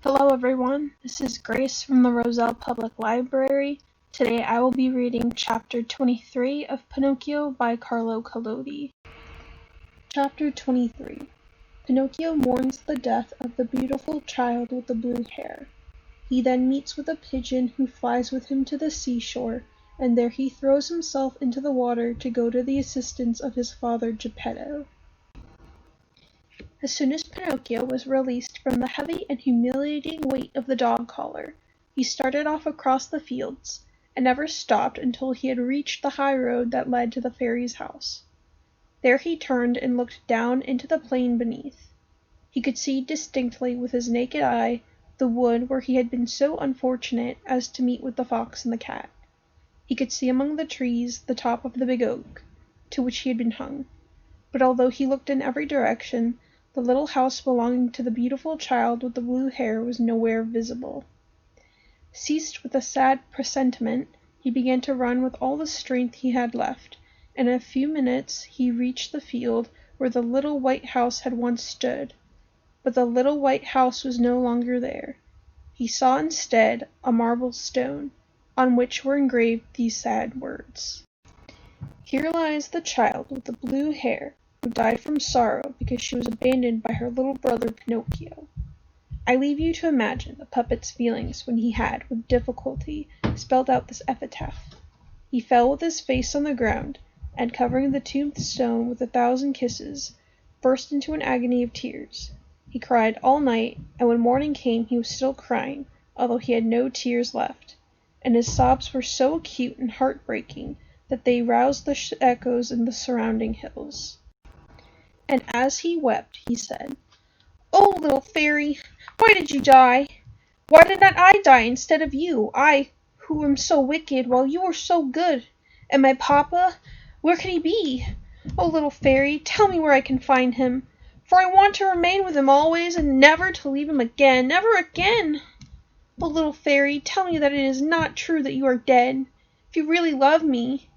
Hello everyone, this is Grace from the Roselle Public Library. Today I will be reading Chapter 23 of Pinocchio by Carlo Collodi. Chapter 23. Pinocchio mourns the death of the beautiful child with the blue hair. He then meets with a pigeon who flies with him to the seashore, and there he throws himself into the water to go to the assistance of his father Geppetto. As soon as Pinocchio was released from the heavy and humiliating weight of the dog collar, he started off across the fields, and never stopped until he had reached the high road that led to the fairy's house. There he turned and looked down into the plain beneath. He could see distinctly with his naked eye the wood where he had been so unfortunate as to meet with the fox and the cat. He could see among the trees the top of the big oak, to which he had been hung. But although he looked in every direction, the little house belonging to the beautiful child with the blue hair was nowhere visible. Seized with a sad presentiment, he began to run with all the strength he had left, and in a few minutes he reached the field where the little white house had once stood. But the little white house was no longer there. He saw instead a marble stone, on which were engraved these sad words: "Here lies the child with the blue hair, who died from sorrow because she was abandoned by her little brother Pinocchio." I leave you to imagine the puppet's feelings when he had, with difficulty, spelled out this epitaph. He fell with his face on the ground, and covering the tombstone with 1,000 kisses, burst into an agony of tears. He cried all night, and when morning came he was still crying, although he had no tears left, and his sobs were so acute and heart-breaking that they roused the echoes in the surrounding hills. And as he wept, he said, "Oh, little fairy, why did you die? Why did not I die instead of you, I, who am so wicked, while you are so good? And my papa, where can he be? Oh, little fairy, tell me where I can find him, for I want to remain with him always, and never to leave him again, never again. Oh, little fairy, tell me that it is not true that you are dead. If you really love me,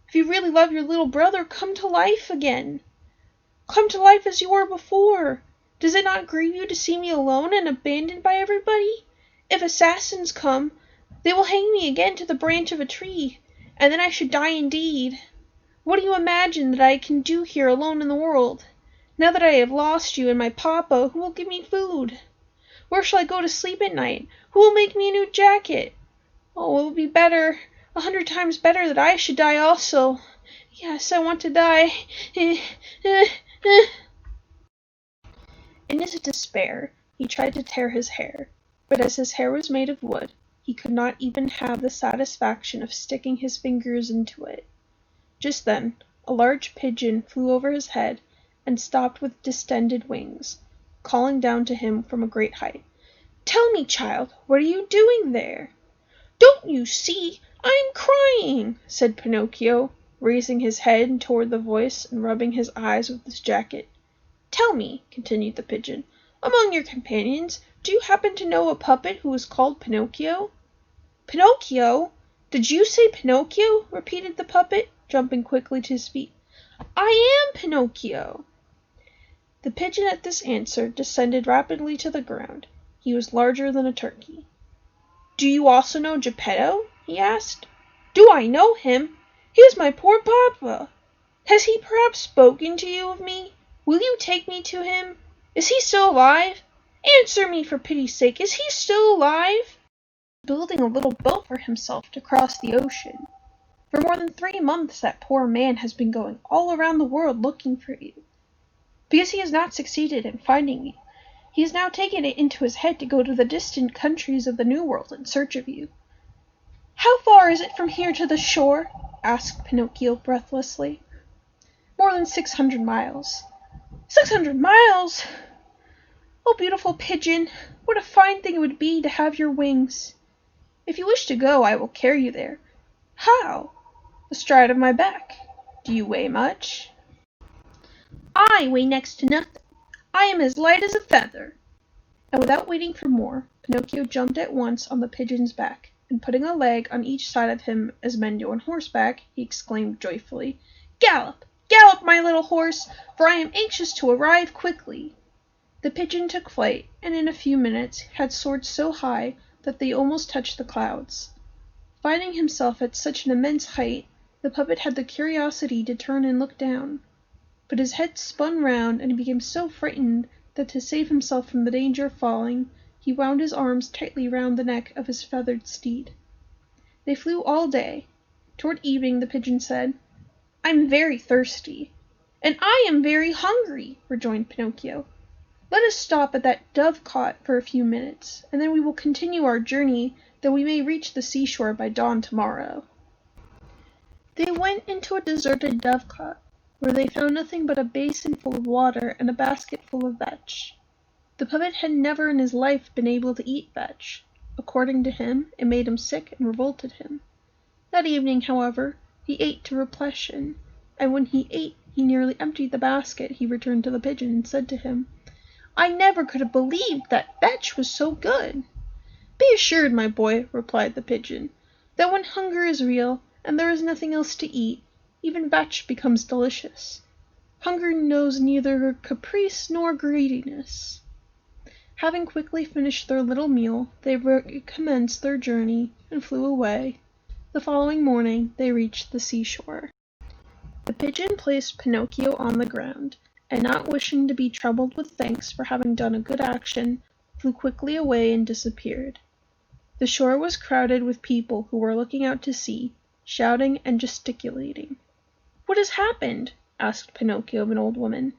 if you really love your little brother, come to life again. Come to life as you were before. Does it not grieve you to see me alone and abandoned by everybody? If assassins come, they will hang me again to the branch of a tree, and then I should die indeed. What do you imagine that I can do here alone in the world? Now that I have lost you and my papa, who will give me food? Where shall I go to sleep at night? Who will make me a new jacket? Oh, it would be better, 100 times better, that I should die also. Yes, I want to die." In his despair, he tried to tear his hair, but as his hair was made of wood, he could not even have the satisfaction of sticking his fingers into it. Just then, a large pigeon flew over his head and stopped with distended wings, calling down to him from a great height, "Tell me, child, what are you doing there?" "Don't you see? I am crying," said Pinocchio, raising his head toward the voice and rubbing his eyes with his jacket. "Tell me," continued the pigeon, "among your companions, do you happen to know a puppet who is called Pinocchio?" "Pinocchio? Did you say Pinocchio?" repeated the puppet, jumping quickly to his feet. "I am Pinocchio." The pigeon at this answer descended rapidly to the ground. He was larger than a turkey. "Do you also know Geppetto?" he asked. "Do I know him? He is my poor papa. Has he perhaps spoken to you of me? Will you take me to him? Is he still alive? Answer me, for pity's sake, is he still alive?" "Building a little boat for himself to cross the ocean. For more than 3 months that poor man has been going all around the world looking for you. Because he has not succeeded in finding you, he has now taken it into his head to go to the distant countries of the New World in search of you." "How far is it from here to the shore?" asked Pinocchio breathlessly. "More than 600 miles. 600 miles! Oh, beautiful pigeon, what a fine thing it would be to have your wings. If you wish to go, I will carry you there." "How?" "Astride of my back. Do you weigh much?" "I weigh next to nothing. I am as light as a feather." And without waiting for more, Pinocchio jumped at once on the pigeon's back, and putting a leg on each side of him as men do on horseback, he exclaimed joyfully, "Gallop! Gallop, my little horse, for I am anxious to arrive quickly." The pigeon took flight, and in a few minutes had soared so high that they almost touched the clouds. Finding himself at such an immense height, the puppet had the curiosity to turn and look down. But his head spun round, and he became so frightened that to save himself from the danger of falling, he wound his arms tightly round the neck of his feathered steed. They flew all day. Toward evening the pigeon said, "I'm very thirsty." "And I am very hungry," rejoined Pinocchio. "Let us stop at that dovecot for a few minutes, and then we will continue our journey, that we may reach the seashore by dawn tomorrow." They went into a deserted dovecot, where they found nothing but a basin full of water and a basket full of vetch. The puppet had never in his life been able to eat vetch. According to him, it made him sick and revolted him. That evening, however, he ate to repletion, and when he ate he nearly emptied the basket. He returned to the pigeon and said to him, "I never could have believed that vetch was so good." "Be assured, my boy," replied the pigeon, "that when hunger is real, and there is nothing else to eat, even vetch becomes delicious. Hunger knows neither caprice nor greediness." Having quickly finished their little meal, they recommenced their journey and flew away. The following morning they reached the seashore. The pigeon placed Pinocchio on the ground, and not wishing to be troubled with thanks for having done a good action, flew quickly away and disappeared. The shore was crowded with people who were looking out to sea, shouting and gesticulating. "What has happened?" asked Pinocchio of an old woman.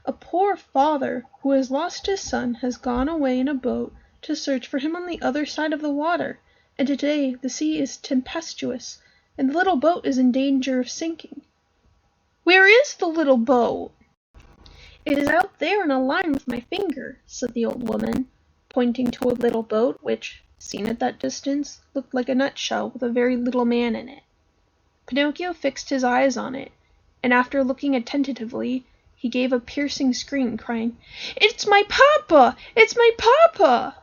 "A poor father who has lost his son has gone away in a boat to search for him on the other side of the water, and today the sea is tempestuous, and the little boat is in danger of sinking." "Where is the little boat?" "It is out there in a line with my finger," said the old woman, pointing to a little boat which, seen at that distance, looked like a nutshell with a very little man in it. Pinocchio fixed his eyes on it, and after looking attentively, he gave a piercing scream, crying, "It's my papa! It's my papa!"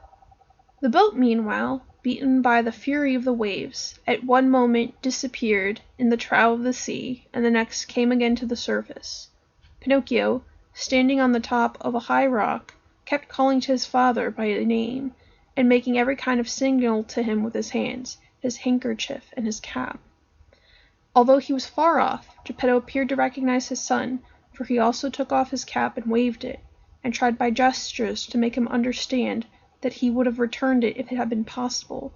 The boat, meanwhile, beaten by the fury of the waves, at one moment disappeared in the trough of the sea, and the next came again to the surface. Pinocchio, standing on the top of a high rock, kept calling to his father by name, and making every kind of signal to him with his hands, his handkerchief, and his cap. Although he was far off, Geppetto appeared to recognize his son, for he also took off his cap and waved it, and tried by gestures to make him understand that he would have returned it if it had been possible,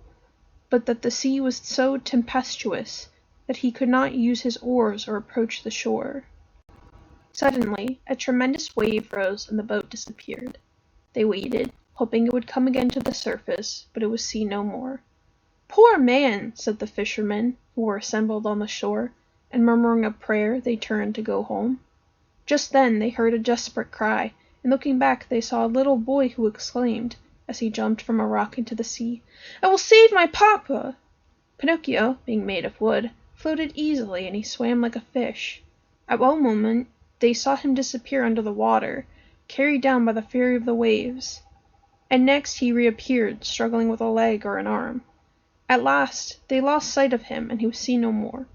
but that the sea was so tempestuous that he could not use his oars or approach the shore. Suddenly a tremendous wave rose and the boat disappeared. They waited, hoping it would come again to the surface, but it was seen no more. "Poor man!" said the fishermen, who were assembled on the shore, and murmuring a prayer they turned to go home. Just then they heard a desperate cry, and looking back they saw a little boy who exclaimed, as he jumped from a rock into the sea, "I will save my papa!" Pinocchio, being made of wood, floated easily, and he swam like a fish. At one moment they saw him disappear under the water, carried down by the fury of the waves, and next he reappeared, struggling with a leg or an arm. At last they lost sight of him, and he was seen no more.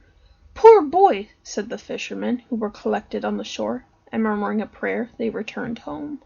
"Poor boy!" said the fishermen, who were collected on the shore, and murmuring a prayer they returned home.